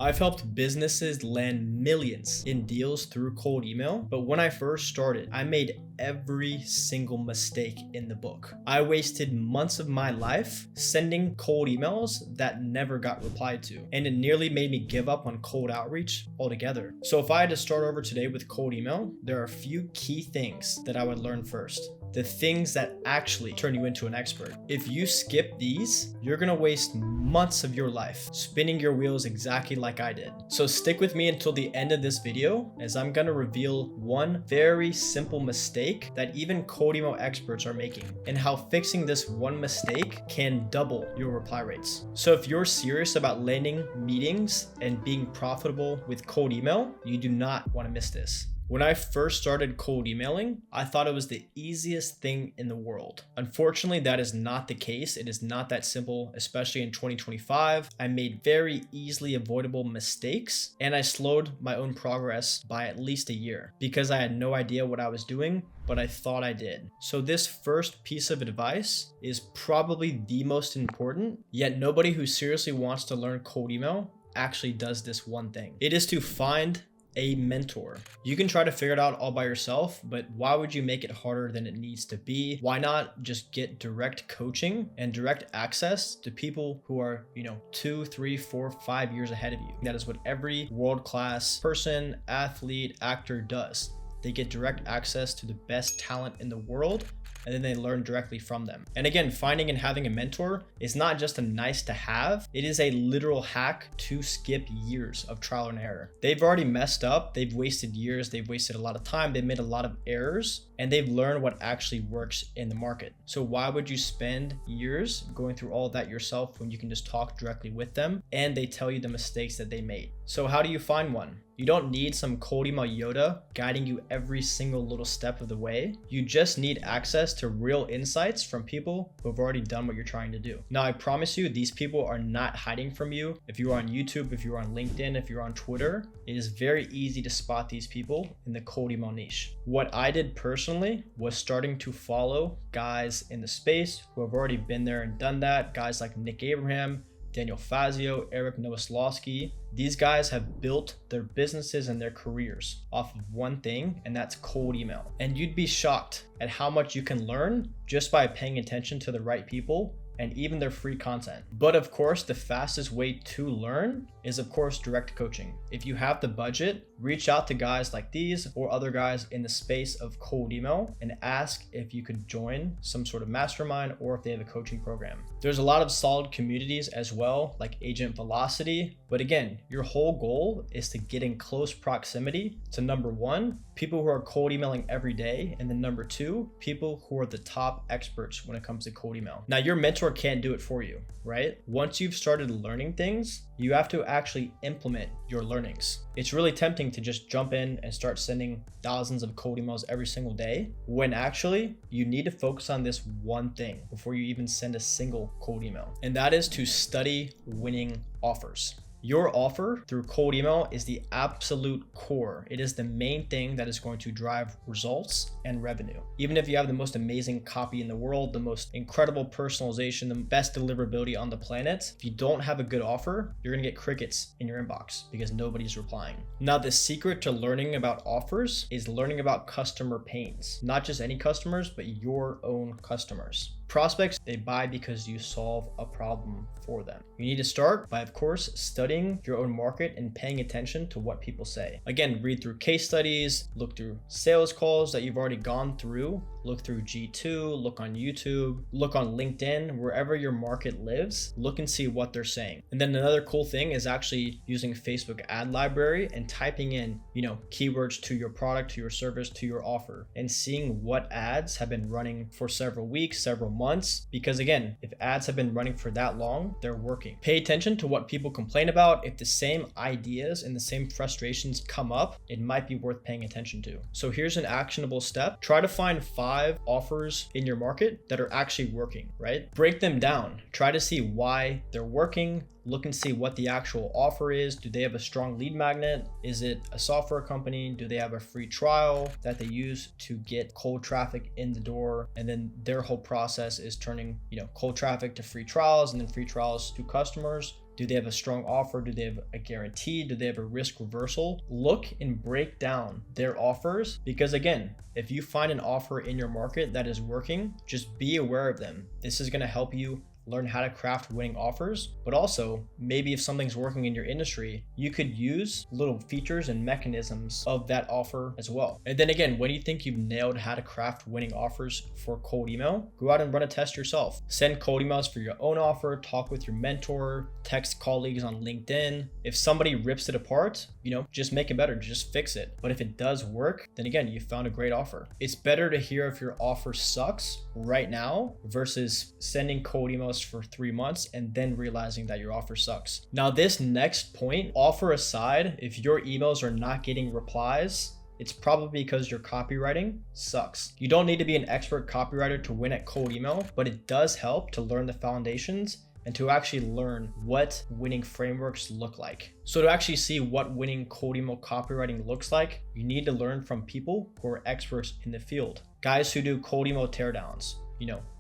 I've helped businesses land millions in deals through cold email, but when I first started, I made every single mistake in the book. I wasted months of my life sending cold emails that never got replied to, and it nearly made me give up on cold outreach altogether. So if I had to start over today with cold email, there are a few key things that I would learn first. The things that actually turn you into an expert. If you skip these, you're gonna waste months of your life spinning your wheels exactly like I did. So stick with me until the end of this video, as I'm gonna reveal one very simple mistake that even cold email experts are making, and how fixing this one mistake can double your reply rates. So if you're serious about landing meetings and being profitable with cold email, you do not wanna miss this. When I first started cold emailing, I thought it was the easiest thing in the world. Unfortunately, that is not the case. It is not that simple, especially in 2025. I made very easily avoidable mistakes, and I slowed my own progress by at least a year because I had no idea what I was doing, but I thought I did. So this first piece of advice is probably the most important, yet nobody who seriously wants to learn cold email actually does this one thing. It is to find a mentor. You can try to figure it out all by yourself, but why would you make it harder than it needs to be? Why not just get direct coaching and direct access to people who are, 2, 3, 4, 5 years ahead of you? That is what every world-class person, athlete, actor does. They get direct access to the best talent in the world, and then they learn directly from them. And again, finding and having a mentor is not just a nice to have, it is a literal hack to skip years of trial and error. They've already messed up, they've wasted years, they've wasted a lot of time, they've made a lot of errors, and they've learned what actually works in the market. So why would you spend years going through all of that yourself when you can just talk directly with them and they tell you the mistakes that they made? So how do you find one? You don't need some cold email Yoda guiding you every single little step of the way. You just need access to real insights from people who have already done what you're trying to do. Now, I promise you, these people are not hiding from you. If you're on YouTube, if you're on LinkedIn, if you're on Twitter, it is very easy to spot these people in the cold email niche. What I did personally was starting to follow guys in the space who have already been there and done that. Guys like Nick Abraham, Daniel Fazio, Eric Nowoslawski. These guys have built their businesses and their careers off of one thing, and that's cold email. And you'd be shocked at how much you can learn just by paying attention to the right people and even their free content. But of course, the fastest way to learn is of course direct coaching. If you have the budget, reach out to guys like these or other guys in the space of cold email and ask if you could join some sort of mastermind or if they have a coaching program. There's a lot of solid communities as well, like Agent Velocity. But again, your whole goal is to get in close proximity to number one, people who are cold emailing every day, and then number two, people who are the top experts when it comes to cold email. Now, your mentor can't do it for you, right? Once you've started learning things, you have to actually implement your learnings. It's really tempting to just jump in and start sending thousands of cold emails every single day, when actually you need to focus on this one thing before you even send a single cold email. And that is to study winning offers. Your offer through cold email is the absolute core. It is the main thing that is going to drive results and revenue. Even if you have the most amazing copy in the world, the most incredible personalization, the best deliverability on the planet, if you don't have a good offer, you're gonna get crickets in your inbox because nobody's replying. Now, the secret to learning about offers is learning about customer pains. Not just any customers, but your own customers. Prospects, they buy because you solve a problem for them. You need to start by, of course, studying your own market and paying attention to what people say. Again, read through case studies, look through sales calls that you've already gone through, look through G2, look on YouTube, look on LinkedIn, wherever your market lives, look and see what they're saying. And then another cool thing is actually using Facebook ad library and typing in, keywords to your product, to your service, to your offer, and seeing what ads have been running for several weeks, several months. Because again, if ads have been running for that long, they're working. Pay attention to what people complain about. If the same ideas and the same frustrations come up, it might be worth paying attention to. So here's an actionable step. Try to find 5 offers in your market that are actually working, right? Break them down. Try to see why they're working. Look and see what the actual offer is. Do they have a strong lead magnet? Is it a software company? Do they have a free trial that they use to get cold traffic in the door? And then their whole process is turning, cold traffic to free trials and then free trials to customers. Do they have a strong offer? Do they have a guarantee? Do they have a risk reversal? Look and break down their offers, because again, if you find an offer in your market that is working, just be aware of them. This is going to help you learn how to craft winning offers, but also maybe if something's working in your industry, you could use little features and mechanisms of that offer as well. And then again, when you think you've nailed how to craft winning offers for cold email, go out and run a test yourself. Send cold emails for your own offer, talk with your mentor, text colleagues on LinkedIn. If somebody rips it apart, just make it better, just fix it. But if it does work, then again, you found a great offer. It's better to hear if your offer sucks right now versus sending cold emails for 3 months and then realizing that your offer sucks. Now, this next point, offer aside, if your emails are not getting replies, it's probably because your copywriting sucks. You don't need to be an expert copywriter to win at cold email, but it does help to learn the foundations and to actually learn what winning frameworks look like. So to actually see what winning cold email copywriting looks like, you need to learn from people who are experts in the field. Guys who do cold email teardowns.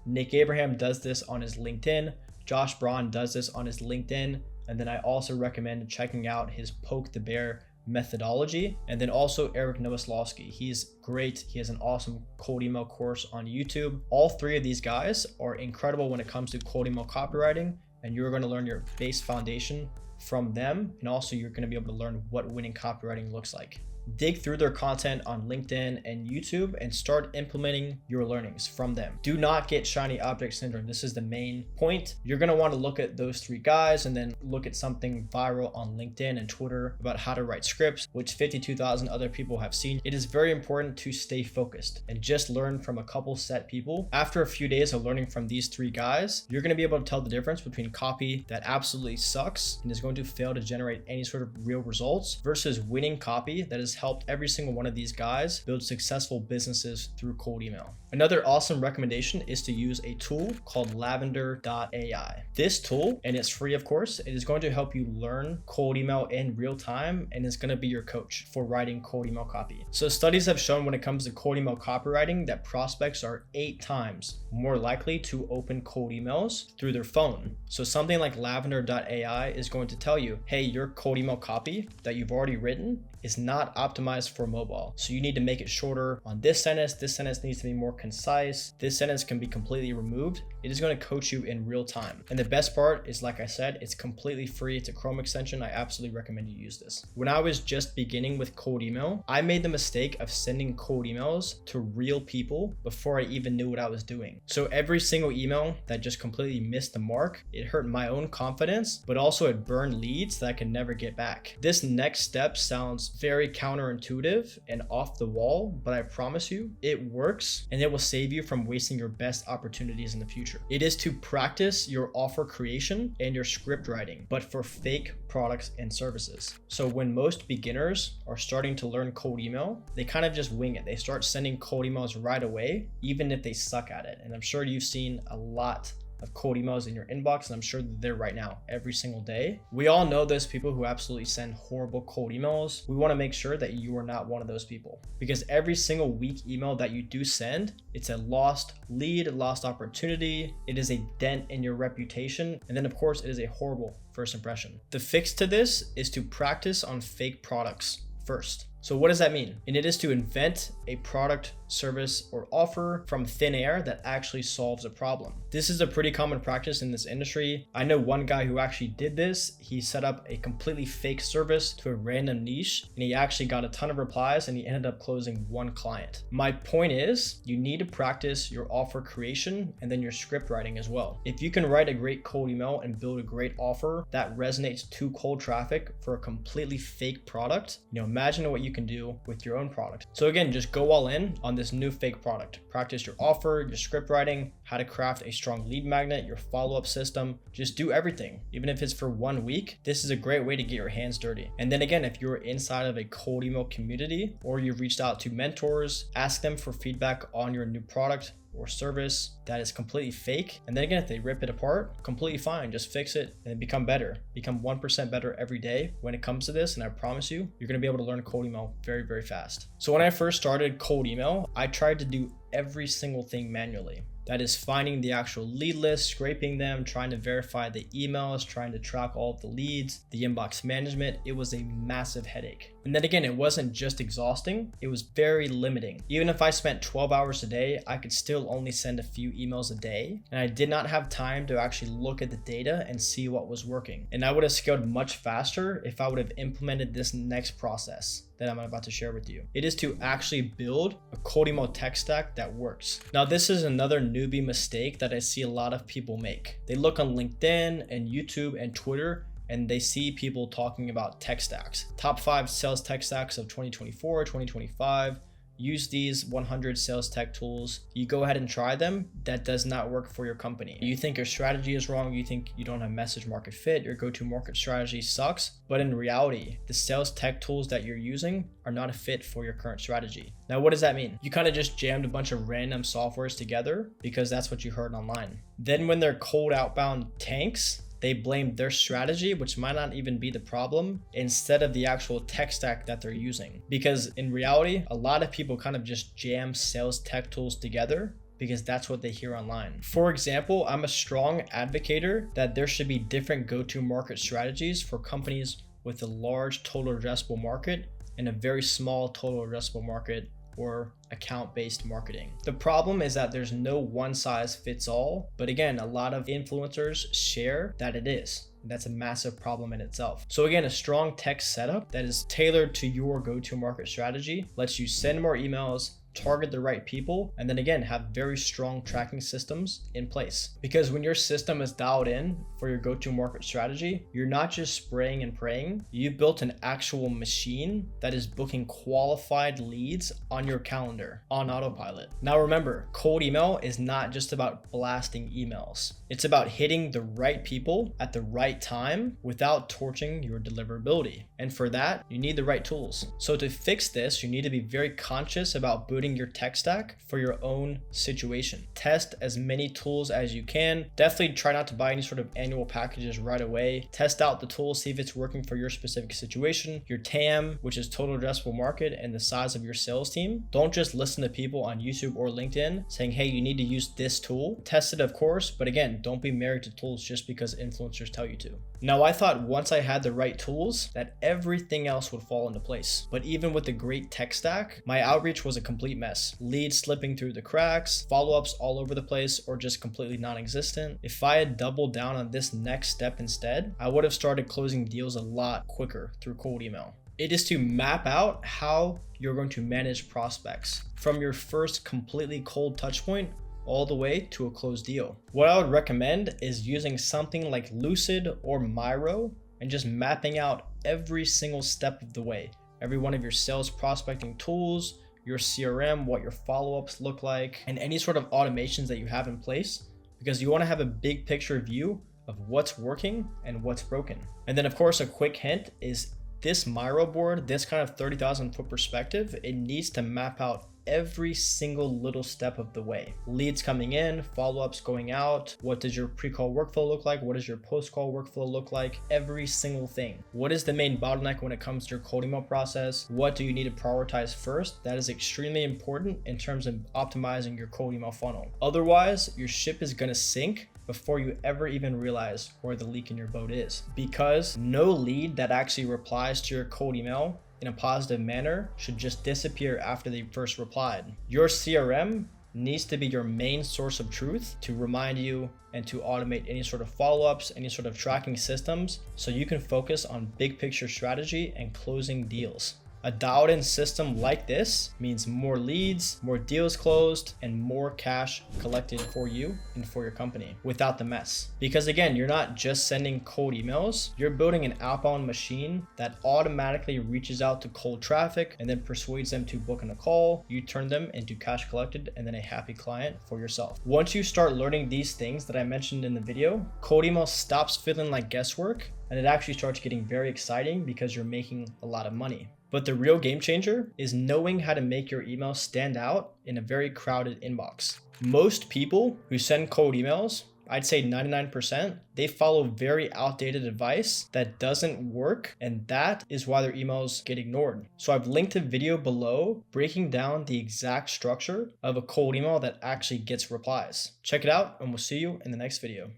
Nick Abraham does this on his LinkedIn. Josh Braun does this on his LinkedIn. And then I also recommend checking out his Poke the Bear methodology. And then also Eric Nowoslawski. He's great. He has an awesome cold email course on YouTube. All three of these guys are incredible when it comes to cold email copywriting. And you're going to learn your base foundation from them. And also you're going to be able to learn what winning copywriting looks like. Dig through their content on LinkedIn and YouTube and start implementing your learnings from them. Do not get shiny object syndrome. This is the main point. You're going to want to look at those three guys and then look at something viral on LinkedIn and Twitter about how to write scripts, which 52,000 other people have seen. It is very important to stay focused and just learn from a couple set people. After a few days of learning from these three guys, you're going to be able to tell the difference between copy that absolutely sucks and is going to fail to generate any sort of real results versus winning copy that is helped every single one of these guys build successful businesses through cold email. Another awesome recommendation is to use a tool called Lavender.ai. This tool, and it's free of course, it is going to help you learn cold email in real time and it's going to be your coach for writing cold email copy. So studies have shown when it comes to cold email copywriting that prospects are 8 times more likely to open cold emails through their phone. So something like Lavender.ai is going to tell you, hey, your cold email copy that you've already written is not optimized for mobile. So you need to make it shorter on this sentence. This sentence needs to be more concise. This sentence can be completely removed. It is going to coach you in real time. And the best part is, like I said, it's completely free. It's a Chrome extension. I absolutely recommend you use this. When I was just beginning with cold email, I made the mistake of sending cold emails to real people before I even knew what I was doing. So every single email that just completely missed the mark, it hurt my own confidence, but also it burned leads that I could never get back. This next step sounds very counterintuitive and off the wall, but I promise you it works and it will save you from wasting your best opportunities in the future. It is to practice your offer creation and your script writing, but for fake products and services. So when most beginners are starting to learn cold email, they kind of just wing it. They start sending cold emails right away, even if they suck at it. And I'm sure you've seen a lot of cold emails in your inbox, and I'm sure that they're right now every single day. We all know those people who absolutely send horrible cold emails. We want to make sure that you are not one of those people, because every single weak email that you do send, it's a lost lead, lost opportunity. It is a dent in your reputation. And then of course it is a horrible first impression. The fix to this is to practice on fake products first. So what does that mean? And it is to invent a product, service, or offer from thin air that actually solves a problem. This is a pretty common practice in this industry. I know one guy who actually did this. He set up a completely fake service to a random niche, and he actually got a ton of replies, and he ended up closing 1 client. My point is, you need to practice your offer creation and then your script writing as well. If you can write a great cold email and build a great offer that resonates to cold traffic for a completely fake product, imagine what you can do with your own product. So again, just go all in on this new fake product. Practice your offer, your script writing, how to craft a strong lead magnet, your follow-up system. Just do everything. Even if it's for 1 week, this is a great way to get your hands dirty. And then again, if you're inside of a cold email community or you've reached out to mentors, ask them for feedback on your new product or service that is completely fake. And then again, if they rip it apart, completely fine. Just fix it and become better. Become 1% better every day when it comes to this. And I promise you, you're going to be able to learn cold email very, very fast. So when I first started cold email, I tried to do every single thing manually. That is finding the actual lead list, scraping them, trying to verify the emails, trying to track all of the leads, the inbox management. It was a massive headache. And then again, it wasn't just exhausting, it was very limiting. Even if I spent 12 hours a day, I could still only send a few emails a day. And I did not have time to actually look at the data and see what was working. And I would have scaled much faster if I would have implemented this next process that I'm about to share with you. It is to actually build a cold email tech stack that works. Now, this is another newbie mistake that I see a lot of people make. They look on LinkedIn and YouTube and Twitter and they see people talking about tech stacks. Top 5 sales tech stacks of 2024, 2025. Use these 100 sales tech tools. You go ahead and try them. That does not work for your company. You think your strategy is wrong. You think you don't have message market fit. Your go-to market strategy sucks. But in reality, the sales tech tools that you're using are not a fit for your current strategy. Now, what does that mean? You kind of just jammed a bunch of random softwares together because that's what you heard online. Then when their cold outbound tanks, they blame their strategy, which might not even be the problem, instead of the actual tech stack that they're using. Because in reality, a lot of people kind of just jam sales tech tools together because that's what they hear online. For example, I'm a strong advocator that there should be different go-to market strategies for companies with a large total addressable market and a very small total addressable market or account-based marketing. The problem is that there's no one size fits all, but again, a lot of influencers share that it is. That's a massive problem in itself. So again, a strong tech setup that is tailored to your go-to market strategy lets you send more emails, target the right people, and then again, have very strong tracking systems in place. Because when your system is dialed in for your go-to market strategy, you're not just spraying and praying, you built an actual machine that is booking qualified leads on your calendar on autopilot. Now remember, cold email is not just about blasting emails. It's about hitting the right people at the right time without torching your deliverability. And for that, you need the right tools. So to fix this, you need to be very conscious about building your tech stack for your own situation. Test as many tools as you can. Definitely try not to buy any sort of annual packages right away. Test out the tool, see if it's working for your specific situation, your TAM, which is total addressable market, and the size of your sales team. Don't just listen to people on YouTube or LinkedIn saying, hey, you need to use this tool. Test it, of course, but again, don't be married to tools just because influencers tell you to. Now, I thought once I had the right tools that everything else would fall into place. But even with the great tech stack, my outreach was a complete mess. Leads slipping through the cracks, follow-ups all over the place, or just completely non-existent. If I had doubled down on this next step instead, I would have started closing deals a lot quicker through cold email. It is to map out how you're going to manage prospects from your first completely cold touch point all the way to a closed deal. What I would recommend is using something like Lucid or Miro and just mapping out every single step of the way. Every one of your sales prospecting tools, your CRM, what your follow-ups look like, and any sort of automations that you have in place, because you want to have a big picture view of what's working and what's broken. And then of course, a quick hint is this Miro board, this kind of 30,000 foot perspective, it needs to map out every single little step of the way. Leads coming in, follow-ups going out. What does your pre-call workflow look like? What does your post-call workflow look like? Every single thing. What is the main bottleneck when it comes to your cold email process? What do you need to prioritize first? That is extremely important in terms of optimizing your cold email funnel. Otherwise, your ship is gonna sink before you ever even realize where the leak in your boat is. Because no lead that actually replies to your cold email in a positive manner should just disappear after they first replied. Your CRM needs to be your main source of truth to remind you and to automate any sort of follow-ups, any sort of tracking systems, so you can focus on big picture strategy and closing deals. A dialed in system like this means more leads, more deals closed, and more cash collected for you and for your company without the mess. Because again, you're not just sending cold emails, you're building an outbound machine that automatically reaches out to cold traffic and then persuades them to book in a call. You turn them into cash collected and then a happy client for yourself. Once you start learning these things that I mentioned in the video, cold email stops feeling like guesswork and it actually starts getting very exciting because you're making a lot of money. But the real game changer is knowing how to make your email stand out in a very crowded inbox. Most people who send cold emails, I'd say 99%, they follow very outdated advice that doesn't work, and that is why their emails get ignored. So I've linked a video below breaking down the exact structure of a cold email that actually gets replies. Check it out, and we'll see you in the next video.